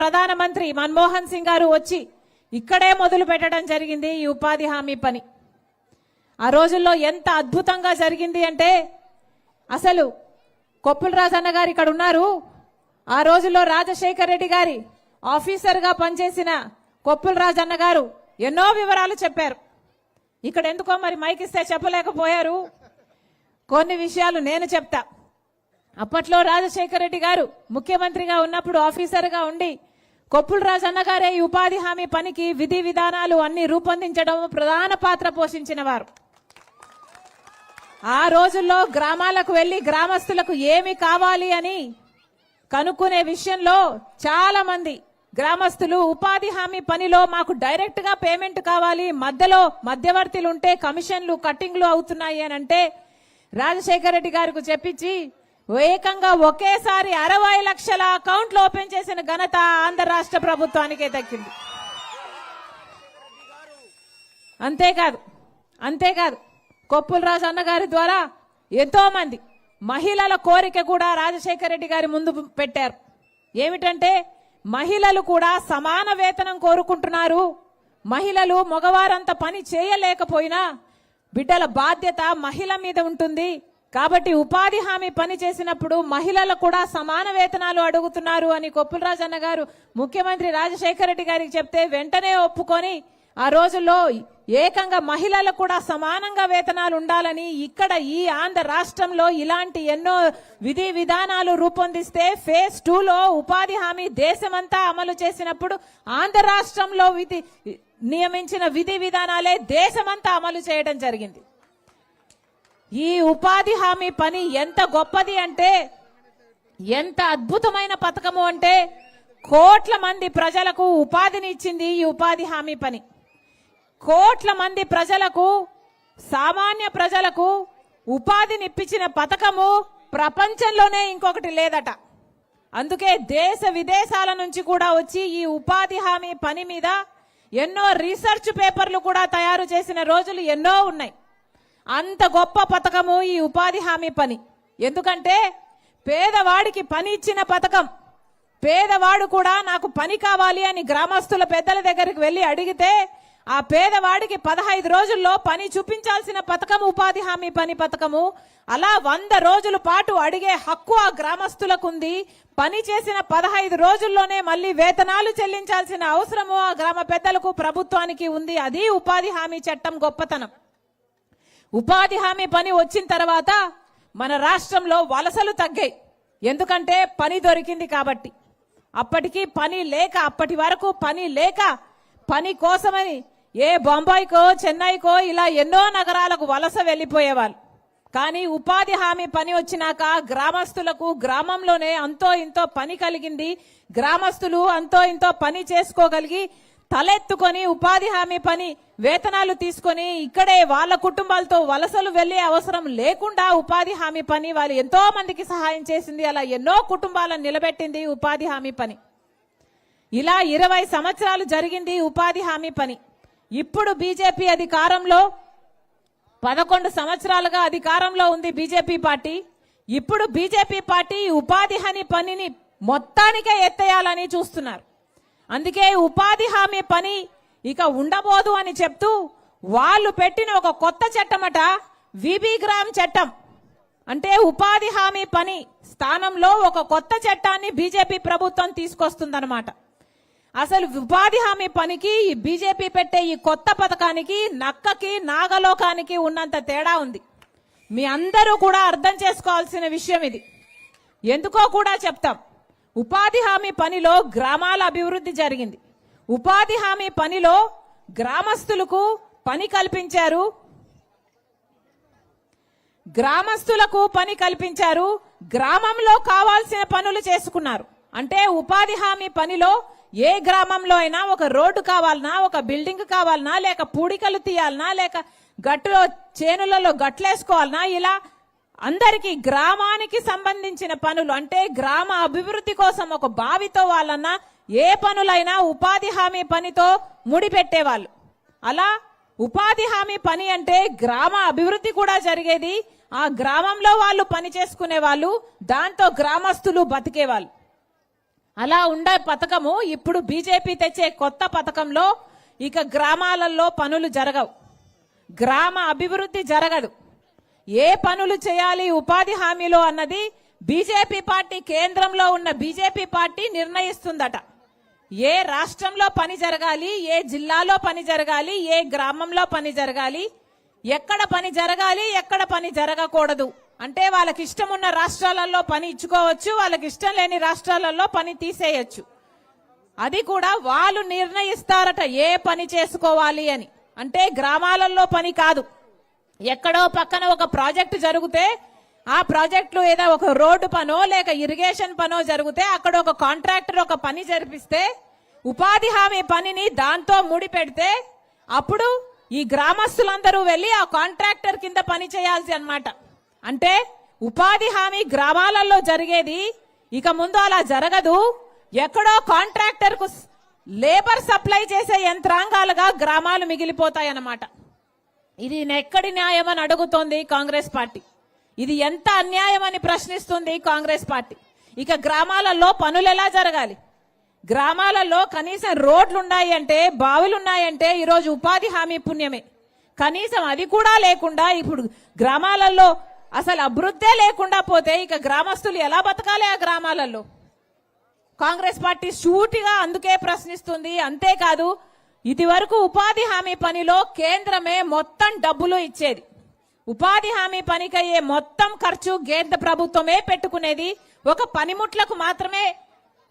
ప్రధానమంత్రి మన్మోహన్ సింగ్ గారు వచ్చి ఇక్కడే మొదలు పెట్టడం జరిగింది ఈ ఉపాధి హామీ పని. ఆ రోజుల్లో ఎంత అద్భుతంగా జరిగింది అంటే అసలు కొప్పుల రాజన్న గారు ఇక్కడ ఉన్నారు. ఆ రోజుల్లో రాజశేఖర్ రెడ్డి గారి ఆఫీసర్గా పనిచేసిన కొప్పుల రాజన్న గారు ఎన్నో వివరాలు చెప్పారు. ఇక్కడ ఎందుకో మరి మైక్ ఇస్తే చెప్పలేకపోయారు. కొన్ని విషయాలు నేను చెప్తా. అప్పట్లో రాజశేఖర్ రెడ్డి గారు ముఖ్యమంత్రిగా ఉన్నప్పుడు ఆఫీసర్గా ఉండి కొప్పుల రాజన్న గారే ఈ ఉపాధి హామీ పనికి విధి విధానాలు అన్ని రూపొందించడం ప్రధాన పాత్ర పోషించిన వారు. ఆ రోజుల్లో గ్రామాలకు వెళ్లి గ్రామస్తులకు ఏమి కావాలి అని కనుక్కునే విషయంలో చాలా మంది గ్రామస్తులు ఉపాధి హామీ పనిలో మాకు డైరెక్ట్ గా పేమెంట్ కావాలి, మధ్యలో మధ్యవర్తులు ఉంటే కమిషన్లు కట్టింగ్లు అవుతున్నాయి అని అంటే రాజశేఖర రెడ్డి గారికి చెప్పించి ఏకంగా ఒకేసారి 60 లక్షల అకౌంట్లు ఓపెన్ చేసిన ఘనత ఆంధ్ర రాష్ట్ర ప్రభుత్వానికే దక్కింది. అంతేకాదు కొప్పుల రాజన్న గారి ద్వారా ఎంతో మంది మహిళల కోరిక కూడా రాజశేఖర రెడ్డి గారి ముందు పెట్టారు. ఏమిటంటే మహిళలు కూడా సమాన వేతనం కోరుకుంటున్నారు. మహిళలు మగవారంత పని చేయలేకపోయినా బిడ్డల బాధ్యత మహిళ మీద ఉంటుంది కాబట్టి ఉపాధి హామీ పని చేసినప్పుడు మహిళలు కూడా సమాన వేతనాలు అడుగుతున్నారు అని కొప్పుల రాజన్న గారు ముఖ్యమంత్రి రాజశేఖర రెడ్డి గారికి చెప్తే వెంటనే ఒప్పుకొని ఆ రోజుల్లో ఏకంగా మహిళలకు కూడా సమానంగా వేతనాలు ఉండాలని ఇక్కడ ఈ ఆంధ్ర రాష్ట్రంలో ఇలాంటి ఎన్నో విధి విధానాలు రూపొందిస్తే ఫేజ్ 2లో ఉపాధి హామీ దేశమంతా అమలు చేసినప్పుడు ఆంధ్ర రాష్ట్రంలో నియమించిన విధి విధానాలే దేశమంతా అమలు చేయడం జరిగింది. ఈ ఉపాధి హామీ పని ఎంత గొప్పది అంటే ఎంత అద్భుతమైన పథకము అంటే కోట్ల మంది ప్రజలకు ఉపాధిని ఇచ్చింది ఈ ఉపాధి హామీ పని. కోట్ల మంది ప్రజలకు, సామాన్య ప్రజలకు ఉపాధిని ఇప్పించిన పథకము ప్రపంచంలోనే ఇంకొకటి లేదట. అందుకే దేశ విదేశాల నుంచి కూడా వచ్చి ఈ ఉపాధి హామీ పని మీద ఎన్నో రీసెర్చ్ పేపర్లు కూడా తయారు చేసిన రోజులు ఎన్నో ఉన్నాయి. అంత గొప్ప పథకము ఈ ఉపాధి హామీ పని. ఎందుకంటే పేదవాడికి పని ఇచ్చిన పథకం. పేదవాడు కూడా నాకు పని కావాలి అని గ్రామస్తుల పెద్దల దగ్గరికి వెళ్లి అడిగితే ఆ పేదవాడికి 15 రోజుల్లో పని చూపించాల్సిన పథకం ఉపాధి హామీ పని పథకము. అలా 100 రోజుల పాటు అడిగే హక్కు ఆ గ్రామస్తులకు ఉంది. పని చేసిన 15 రోజుల్లోనే మళ్ళీ వేతనాలు చెల్లించాల్సిన అవసరము ఆ గ్రామ పెద్దలకు ప్రభుత్వానికి ఉంది. అది ఉపాధి హామీ చట్టం గొప్పతనం. ఉపాధి హామీ పని వచ్చిన తర్వాత మన రాష్ట్రంలో వలసలు తగ్గాయి. ఎందుకంటే పని దొరికింది కాబట్టి. అప్పటి వరకు పని లేక పని కోసమని ఏ బొంబాయికో చెన్నైకో ఇలా ఎన్నో నగరాలకు వలస వెళ్లిపోయేవాళ్ళు. కానీ ఉపాధి హామీ పని వచ్చినాక గ్రామస్తులకు గ్రామంలోనే అంతో ఇంతో పని కలిగింది. గ్రామస్తులు అంతో ఇంతో పని చేసుకోగలిగి తలెత్తుకొని ఉపాధి హామీ పని వేతనాలు తీసుకొని ఇక్కడే వాళ్ళ కుటుంబాలతో వలసలు వెళ్లే అవసరం లేకుండా ఉపాధి హామీ పని వాళ్ళు ఎంతో మందికి సహాయం చేసింది. అలా ఎన్నో కుటుంబాలను నిలబెట్టింది ఉపాధి హామీ పని. ఇలా 20 సంవత్సరాలు జరిగింది ఉపాధి హామీ పని. ఇప్పుడు బీజేపీ అధికారంలో 11 సంవత్సరాలుగా అధికారంలో ఉంది బీజేపీ పార్టీ. ఇప్పుడు బీజేపీ పార్టీ ఉపాధి హామీ పనిని మొత్తానికే ఎత్తేయాలని చూస్తున్నారు. అందుకే ఉపాధి హామీ పని ఇక ఉండబోదు అని చెప్తూ వాళ్ళు పెట్టిన ఒక కొత్త చట్టమట, విబి గ్రామ్ చట్టం. అంటే ఉపాధి హామీ పని స్థానంలో ఒక కొత్త చట్టాన్ని బీజేపీ ప్రభుత్వం తీసుకొస్తుందన్నమాట. అసలు ఉపాధి హామీ పనికి బీజేపీ పెట్టే ఈ కొత్త పథకానికి నక్కకి నాగలోకానికి ఉన్నంత తేడా ఉంది. మీ అందరూ కూడా అర్థం చేసుకోవాల్సిన విషయం ఇది. ఎందుకో కూడా చెప్తాం. ఉపాధి హామీ పనిలో గ్రామాల అభివృద్ధి జరిగింది. ఉపాధి హామీ పనిలో గ్రామస్తులకు పని కల్పించారు. గ్రామంలో కావాల్సిన పనులు చేసుకున్నారు. అంటే ఉపాధి హామీ పనిలో ఏ గ్రామంలో అయినా ఒక రోడ్డు కావాలన్నా, ఒక బిల్డింగ్ కావాలన్నా, లేక పూడికలు తీయాలన్నా, లేక గట్టులో చేనులలో గట్లేసుకోవాలన్నా, ఇలా అందరికీ గ్రామానికి సంబంధించిన పనులు అంటే గ్రామ అభివృద్ధి కోసం ఒక బావితో వాళ్ళన్నా ఏ పనులైనా ఉపాధి హామీ పనితో ముడిపెట్టేవాళ్ళు. అలా ఉపాధి హామీ పని అంటే గ్రామ అభివృద్ధి కూడా జరిగేది. ఆ గ్రామంలో వాళ్ళు పని చేసుకునే వాళ్ళు, దాంతో గ్రామస్తులు బతికేవాళ్ళు. అలా ఉండే పథకము ఇప్పుడు బీజేపీ తెచ్చే కొత్త పథకంలో ఇక గ్రామాలలో పనులు జరగవు, గ్రామ అభివృద్ధి జరగదు. ఏ పనులు చేయాలి ఉపాధి హామీలో అన్నది బీజేపీ పార్టీ, కేంద్రంలో ఉన్న బీజేపీ పార్టీ నిర్ణయిస్తుందట. ఏ రాష్ట్రంలో పని జరగాలి, ఏ జిల్లాలో పని జరగాలి, ఏ గ్రామంలో పని జరగాలి, ఎక్కడ పని జరగాలి, ఎక్కడ పని జరగకూడదు అంటే వాళ్ళకి ఇష్టం ఉన్న రాష్ట్రాలలో పని ఇచ్చుకోవచ్చు, వాళ్ళకి ఇష్టం లేని రాష్ట్రాలలో పని తీసేయచ్చు. అది కూడా వాళ్ళు నిర్ణయిస్తారట ఏ పని చేసుకోవాలి అని. అంటే గ్రామాలలో పని కాదు, ఎక్కడో పక్కన ఒక ప్రాజెక్టు జరిగితే ఆ ప్రాజెక్టులో ఏదో ఒక రోడ్డు పనో లేక ఇరిగేషన్ పనో జరిగితే అక్కడ ఒక కాంట్రాక్టర్ ఒక పని జరిపిస్తే ఉపాధి హామీ పనిని దాంతో ముడి పెడితే అప్పుడు ఈ గ్రామస్తులందరూ వెళ్లి ఆ కాంట్రాక్టర్ కింద పని చేయాల్సి అన్నమాట. అంటే ఉపాధి హామీ గ్రామాలలో జరిగేది ఇక ముందు అలా జరగదు. ఎక్కడో కాంట్రాక్టర్ కు లేబర్ సప్లై చేసే యంత్రాంగాలుగా గ్రామాలు మిగిలిపోతాయన్నమాట. ఇది ఎక్కడి న్యాయం అని అడుగుతోంది కాంగ్రెస్ పార్టీ. ఇది ఎంత అన్యాయం అని ప్రశ్నిస్తుంది కాంగ్రెస్ పార్టీ. ఇక గ్రామాలలో పనులు ఎలా జరగాలి? గ్రామాలలో కనీసం రోడ్లు ఉన్నాయంటే, బావులు ఉన్నాయంటే ఈరోజు ఉపాధి హామీ పుణ్యమే. కనీసం అది కూడా లేకుండా ఇప్పుడు గ్రామాలలో అసలు అభివృద్ధే లేకుండా పోతే ఇక గ్రామస్తులు ఎలా బతకాలి ఆ గ్రామాలలో? కాంగ్రెస్ పార్టీ సూటిగా అందుకే ప్రశ్నిస్తుంది. అంతేకాదు, ఇది వరకు ఉపాధి హామీ పనిలో కేంద్రమే మొత్తం డబ్బులు ఇచ్చేది. ఉపాధి హామీ పనికయ్యే మొత్తం ఖర్చు కేంద్ర ప్రభుత్వమే పెట్టుకునేది. ఒక పనిముట్లకు మాత్రమే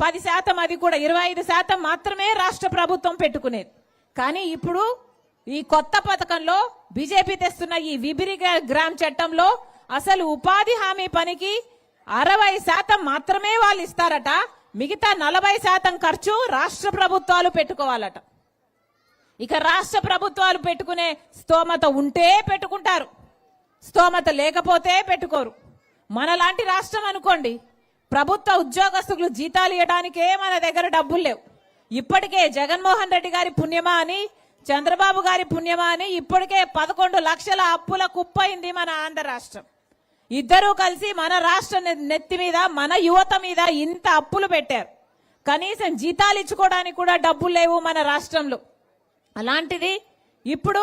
10%, అది కూడా 25% మాత్రమే రాష్ట్ర ప్రభుత్వం పెట్టుకునేది. కానీ ఇప్పుడు ఈ కొత్త పథకంలో బీజేపీ తెస్తున్న ఈ విబిరి గ్రామ్ చట్టంలో అసలు ఉపాధి హామీ పనికి 60% మాత్రమే వాళ్ళు ఇస్తారట. మిగతా 40% ఖర్చు రాష్ట్ర ప్రభుత్వాలు పెట్టుకోవాలట. ఇక రాష్ట్ర ప్రభుత్వాలు పెట్టుకునే స్తోమత ఉంటే పెట్టుకుంటారు, స్తోమత లేకపోతే పెట్టుకోరు. మనలాంటి రాష్ట్రం అనుకోండి, ప్రభుత్వ ఉద్యోగస్తులు జీతాలు ఇవ్వడానికే మన దగ్గర డబ్బులు లేవు. ఇప్పటికే జగన్మోహన్ రెడ్డి గారి పుణ్యమా అని, చంద్రబాబు గారి పుణ్యమా అని ఇప్పటికే 11 లక్షల అప్పుల కుప్పైంది మన ఆంధ్ర రాష్ట్రం. ఇద్దరూ కలిసి మన రాష్ట్ర నెత్తి మీద, మన యువత మీద ఇంత అప్పులు పెట్టారు. కనీసం జీతాలు ఇచ్చుకోవడానికి కూడా డబ్బులు లేవు మన రాష్ట్రంలో. అలాంటిది ఇప్పుడు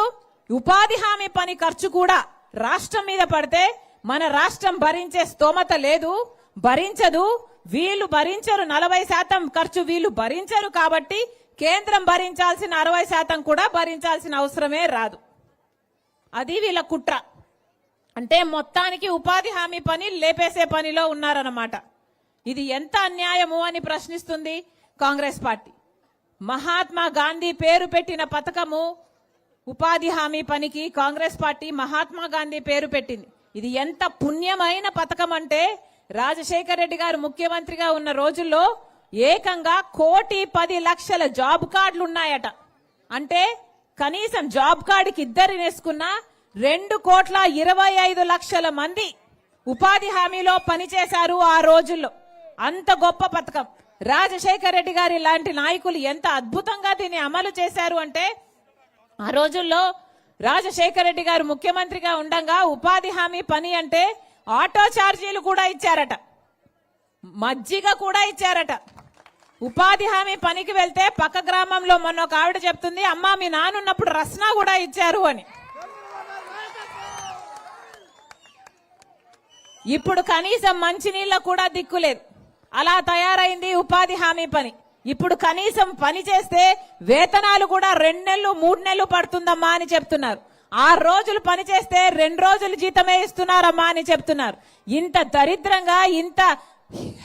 ఉపాధి హామీ పని ఖర్చు కూడా రాష్ట్రం మీద పడితే మన రాష్ట్రం భరించే స్తోమత లేదు, భరించదు. వీళ్ళు భరించరు, 40% ఖర్చు వీళ్ళు భరించరు. కాబట్టి కేంద్రం భరించాల్సిన 60% కూడా భరించాల్సిన అవసరమే రాదు. అది వీళ్ళ కుట్ర. అంటే మొత్తానికి ఉపాధి హామీ పని లేపేసే పనిలో ఉన్నారన్నమాట. ఇది ఎంత అన్యాయము అని ప్రశ్నిస్తుంది కాంగ్రెస్ పార్టీ. మహాత్మా గాంధీ పేరు పెట్టిన పథకము ఉపాధి హామీ పనికి కాంగ్రెస్ పార్టీ మహాత్మా గాంధీ పేరు పెట్టింది. ఇది ఎంత పుణ్యమైన పథకం అంటే రాజశేఖర రెడ్డి గారు ముఖ్యమంత్రిగా ఉన్న రోజుల్లో ఏకంగా 1,10,00,000 జాబ్ కార్డులు ఉన్నాయట. అంటే కనీసం జాబ్ కార్డుకి ఇద్దరిని వేసుకున్నా 2,25,00,000 మంది ఉపాధి హామీలో పనిచేశారు ఆ రోజుల్లో. అంత గొప్ప పథకం. రాజశేఖర రెడ్డి గారి లాంటి నాయకులు ఎంత అద్భుతంగా దీన్ని అమలు చేశారు అంటే, ఆ రోజుల్లో రాజశేఖర రెడ్డి గారు ముఖ్యమంత్రిగా ఉండగా ఉపాధి హామీ పని అంటే ఆటో ఛార్జీలు కూడా ఇచ్చారట, మజ్జిగ కూడా ఇచ్చారట. ఉపాధి హామీ పనికి వెళ్తే పక్క గ్రామంలో మొన్న ఒక ఆవిడ చెప్తుంది, అమ్మా మీ నానున్నప్పుడు రస్నా కూడా ఇచ్చారు అని. ఇప్పుడు కనీసం మంచినీళ్ళ కూడా దిక్కులేదు. అలా తయారైంది ఉపాధి హామీ పని. ఇప్పుడు కనీసం పని చేస్తే వేతనాలు కూడా 2 నెలలు 3 నెలలు పడుతుందమ్మా అని చెప్తున్నారు. 6 రోజులు పని చేస్తే 2 రోజులు జీతమే ఇస్తున్నారమ్మా అని చెప్తున్నారు. ఇంత దరిద్రంగా, ఇంత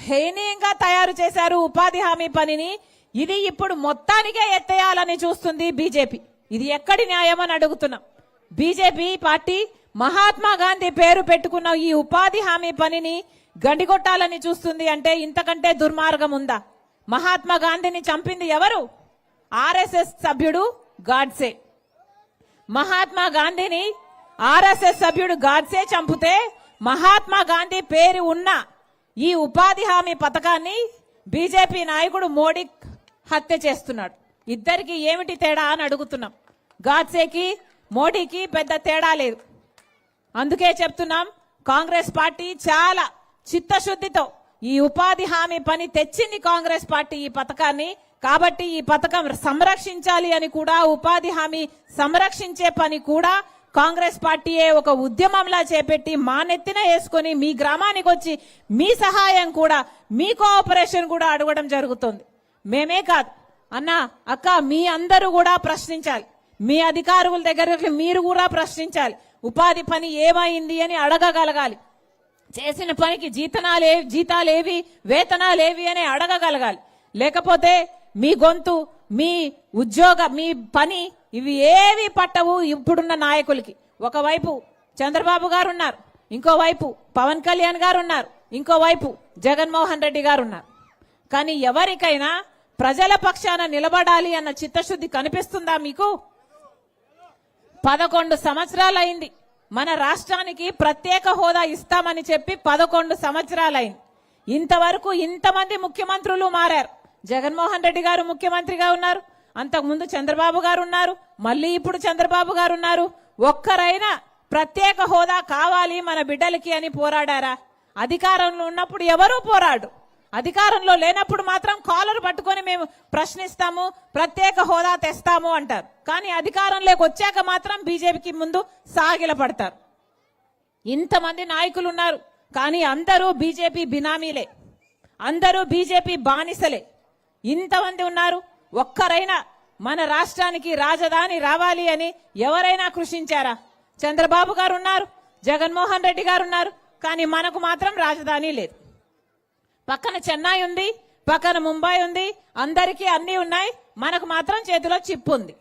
హేనీయంగా తయారు చేశారు ఉపాధి హామీ పనిని. ఇది ఇప్పుడు మొత్తానికే ఎత్తేయాలని చూస్తుంది బీజేపీ. ఇది ఎక్కడి న్యాయం అని అడుగుతున్నాం. బీజేపీ పార్టీ మహాత్మా గాంధీ పేరు పెట్టుకున్న ఈ ఉపాధి హామీ పనిని గండిగొట్టాలని చూస్తుంది అంటే ఇంతకంటే దుర్మార్గం ఉందా? మహాత్మా గాంధీని చంపింది ఎవరు? ఆర్ఎస్ఎస్ సభ్యుడు గాడ్సే. మహాత్మా గాంధీని ఆర్ఎస్ఎస్ సభ్యుడు గాడ్సే చంపితే మహాత్మా గాంధీ పేరు ఉన్న ఈ ఉపాధి హామీ పథకాన్ని బీజేపీ నాయకుడు మోడీ హత్య చేస్తున్నాడు. ఇద్దరికి ఏమిటి తేడా అని అడుగుతున్నాం. గాడ్సేకి మోడీకి పెద్ద తేడా లేదు. అందుకే చెప్తున్నాం, కాంగ్రెస్ పార్టీ చాలా చిత్తశుద్ధితో ఈ ఉపాధి హామీ పని తెచ్చింది కాంగ్రెస్ పార్టీ ఈ పథకాన్ని. కాబట్టి ఈ పథకం సంరక్షించాలి అని కూడా, ఉపాధి హామీ సంరక్షించే పని కూడా కాంగ్రెస్ పార్టీయే ఒక ఉద్యమంలా చేపెట్టి మా నెత్తిన వేసుకొని మీ గ్రామానికి వచ్చి మీ సహాయం కూడా, మీ కోఆపరేషన్ కూడా అడగడం జరుగుతుంది. మేమే కాదు అన్నా అక్క, మీ అందరూ కూడా ప్రశ్నించాలి. మీ అధికారుల దగ్గర మీరు కూడా ప్రశ్నించాలి. ఉపాధి పని ఏమైంది అని అడగగలగాలి. చేసిన పనికి జీతాలేవి, వేతనాలేవి అని అడగగలగాలి. లేకపోతే మీ గొంతు, మీ మీ పని ఇవి ఏవి పట్టవు ఇప్పుడున్న నాయకులకి. ఒకవైపు చంద్రబాబు గారు ఉన్నారు, ఇంకోవైపు పవన్ కళ్యాణ్ గారు ఉన్నారు, ఇంకోవైపు జగన్మోహన్ రెడ్డి గారు ఉన్నారు. కానీ ఎవరికైనా ప్రజల పక్షాన నిలబడాలి అన్న చిత్తశుద్ధి కనిపిస్తుందా మీకు? 11 సంవత్సరాలైంది మన రాష్ట్రానికి ప్రత్యేక హోదా ఇస్తామని చెప్పి 11 సంవత్సరాలైంది. ఇంతవరకు ఇంతమంది ముఖ్యమంత్రులు మారారు. జగన్మోహన్ రెడ్డి గారు ముఖ్యమంత్రిగా ఉన్నారు, అంతకుముందు చంద్రబాబు గారు ఉన్నారు, మళ్ళీ ఇప్పుడు చంద్రబాబు గారు ఉన్నారు. ఒక్కరైనా ప్రత్యేక హోదా కావాలి మన బిడ్డలకి అని పోరాడారా? అధికారంలో ఉన్నప్పుడు ఎవరూ పోరాడు, అధికారంలో లేనప్పుడు మాత్రం కాలర్ పట్టుకొని మేము ప్రశ్నిస్తాము, ప్రత్యేక హోదా తెస్తాము అంటారు. కానీ అధికారంలోకి వచ్చాక మాత్రం బీజేపీకి ముందు సాగిల పడతారు. ఇంతమంది నాయకులు ఉన్నారు, కానీ అందరూ బీజేపీ బినామీలే, అందరూ బీజేపీ బానిసలే. ఇంతమంది ఉన్నారు, ఒక్కరైనా మన రాష్ట్రానికి రాజధాని రావాలి అని ఎవరైనా కృషించారా? చంద్రబాబు గారు ఉన్నారు, జగన్మోహన్ రెడ్డి గారు ఉన్నారు, కానీ మనకు మాత్రం రాజధాని లేదు. పక్కన చెన్నై ఉంది, పక్కన ముంబై ఉంది, అందరికీ అన్ని ఉన్నాయి, మనకు మాత్రం చేతిలో చిప్ ఉంది.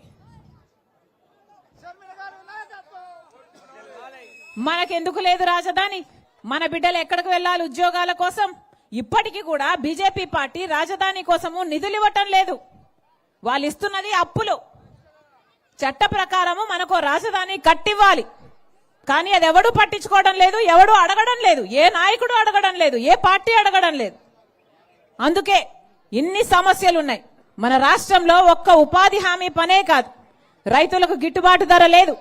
మనకెందుకు లేదు రాజధాని? మన బిడ్డలు ఎక్కడికి వెళ్ళాలి ఉద్యోగాల కోసం? ఇప్పటికీ కూడా బీజేపీ పార్టీ రాజధాని కోసము నిధులు ఇవ్వటం లేదు. వాళ్ళు ఇస్తున్నది అప్పులు. చట్ట ప్రకారము మనకు రాజధాని కట్టివ్వాలి, కానీ అది ఎవడు పట్టించుకోవడం లేదు, ఎవడు అడగడం లేదు, ఏ నాయకుడు అడగడం లేదు, ఏ పార్టీ అడగడం లేదు. అందుకే ఇన్ని సమస్యలు ఉన్నాయి మన రాష్ట్రంలో. ఒక్క ఉపాధి హామీ పనే కాదు, రైతులకు గిట్టుబాటు ధర లేదు.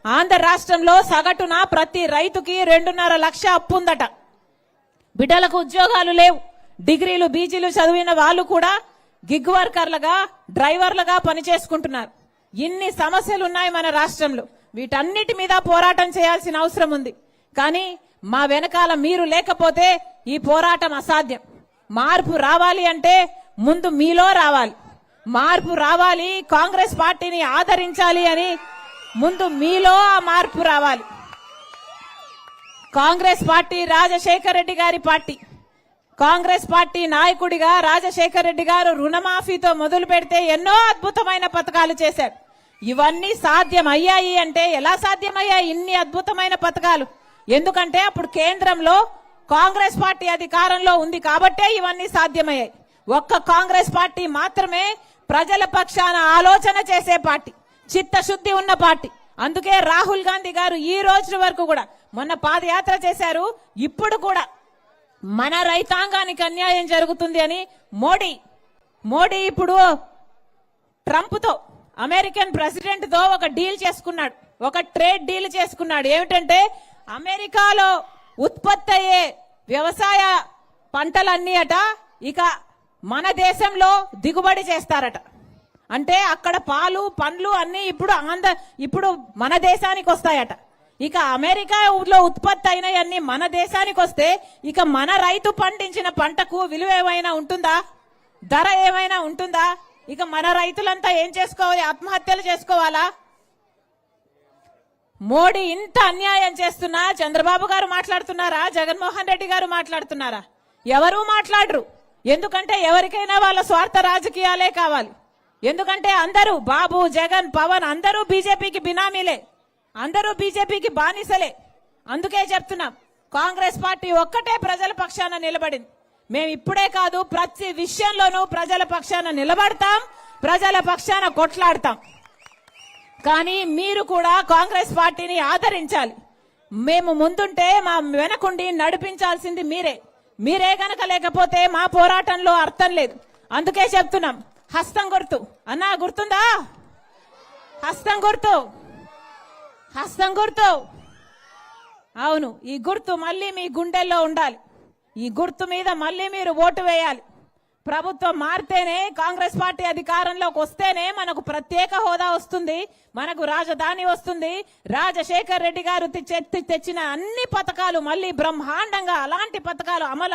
ఆంధ్ర రాష్ట్రంలో సగటున ప్రతి రైతుకి 2.5 లక్ష అప్పు ఉందట. బిడ్డలకు ఉద్యోగాలు లేవు. డిగ్రీలు బీజీలు చదివిన వాళ్ళు కూడా గిగ్ వర్కర్లుగా, డ్రైవర్లుగా పనిచేసుకుంటున్నారు. ఇన్ని సమస్యలు ఉన్నాయి మన రాష్ట్రంలో. వీటన్నిటి మీద పోరాటం చేయాల్సిన అవసరం ఉంది. కానీ మా వెనకాల మీరు లేకపోతే ఈ పోరాటం అసాధ్యం. మార్పు రావాలి అంటే ముందు మీలో రావాలి. మార్పు రావాలి, కాంగ్రెస్ పార్టీని ఆదరించాలి అని ముందు మీలో ఆ మార్పు రావాలి. కాంగ్రెస్ పార్టీ రాజశేఖర రెడ్డి గారి పార్టీ. కాంగ్రెస్ పార్టీ నాయకుడిగా రాజశేఖర రెడ్డి గారు రుణమాఫీతో మొదలు పెడితే ఎన్నో అద్భుతమైన పథకాలు చేశారు. ఇవన్నీ సాధ్యమయ్యాయి అంటే ఎలా సాధ్యమయ్యాయి ఇన్ని అద్భుతమైన పథకాలు? ఎందుకంటే అప్పుడు కేంద్రంలో కాంగ్రెస్ పార్టీ అధికారంలో ఉంది కాబట్టే ఇవన్నీ సాధ్యమయ్యాయి. ఒక్క కాంగ్రెస్ పార్టీ మాత్రమే ప్రజల పక్షాన ఆలోచన చేసే పార్టీ, చిత్తశుద్ధి ఉన్న పార్టీ. అందుకే రాహుల్ గాంధీ గారు ఈ రోజు వరకు కూడా, మొన్న పాదయాత్ర చేశారు, ఇప్పుడు కూడా మన రైతాంగానికి అన్యాయం జరుగుతుంది అని మోడీ ఇప్పుడు ట్రంప్ తో, అమెరికన్ ప్రెసిడెంట్ తో ఒక డీల్ చేసుకున్నాడు, ఒక ట్రేడ్ డీల్ చేసుకున్నాడు. ఏమిటంటే అమెరికాలో ఉత్పత్తి అయ్యే వ్యవసాయ పంటలన్నీ అట ఇక మన దేశంలో దిగుబడి చేస్తారట. అంటే అక్కడ పాలు, పండ్లు అన్ని ఇప్పుడు మన దేశానికి వస్తాయట. ఇక అమెరికాలో ఉత్పత్తి అయినవన్నీ మన దేశానికి వస్తే ఇక మన రైతు పండించిన పంటకు విలువ ఏమైనా ఉంటుందా? ధర ఏమైనా ఉంటుందా? ఇక మన రైతులంతా ఏం చేసుకోవాలి? ఆత్మహత్యలు చేసుకోవాలా? మోడీ ఇంత అన్యాయం చేస్తున్నా చంద్రబాబు గారు మాట్లాడుతున్నారా? జగన్మోహన్ రెడ్డి గారు మాట్లాడుతున్నారా? ఎవరూ మాట్లాడరు. ఎందుకంటే ఎవరికైనా వాళ్ళ స్వార్థ రాజకీయాలే కావాలి. ఎందుకంటే అందరూ బాబు, జగన్, పవన్ అందరూ బీజేపీకి బినామీలే, అందరూ బీజేపీకి బానిసలే. అందుకే చెప్తున్నాం, కాంగ్రెస్ పార్టీ ఒక్కటే ప్రజల పక్షాన నిలబడింది. మేము ఇప్పుడే కాదు, ప్రతి విషయంలోనూ ప్రజల పక్షాన నిలబడతాం, ప్రజల పక్షాన కొట్లాడతాం. కానీ మీరు కూడా కాంగ్రెస్ పార్టీని ఆదరించాలి. మేము ముందుంటే మా వెనకుండి నడిపించాల్సింది మీరే గనక లేకపోతే మా పోరాటంలో అర్థం లేదు. అందుకే చెప్తున్నాం, హస్తం గుర్తు అన్నా, గుర్తుందా? హస్తం గుర్తు. అవును, ఈ గుర్తు మళ్ళీ మీ గుండెల్లో ఉండాలి. ఈ గుర్తు మీద మళ్ళీ మీరు ఓటు వేయాలి. ప్రభుత్వం మారితేనే, కాంగ్రెస్ పార్టీ అధికారంలోకి వస్తేనే మనకు ప్రత్యేక హోదా వస్తుంది, మనకు రాజధాని వస్తుంది. రాజశేఖర్ రెడ్డి గారు తెచ్చిన అన్ని పథకాలు మళ్ళీ బ్రహ్మాండంగా అలాంటి పథకాలు అమలు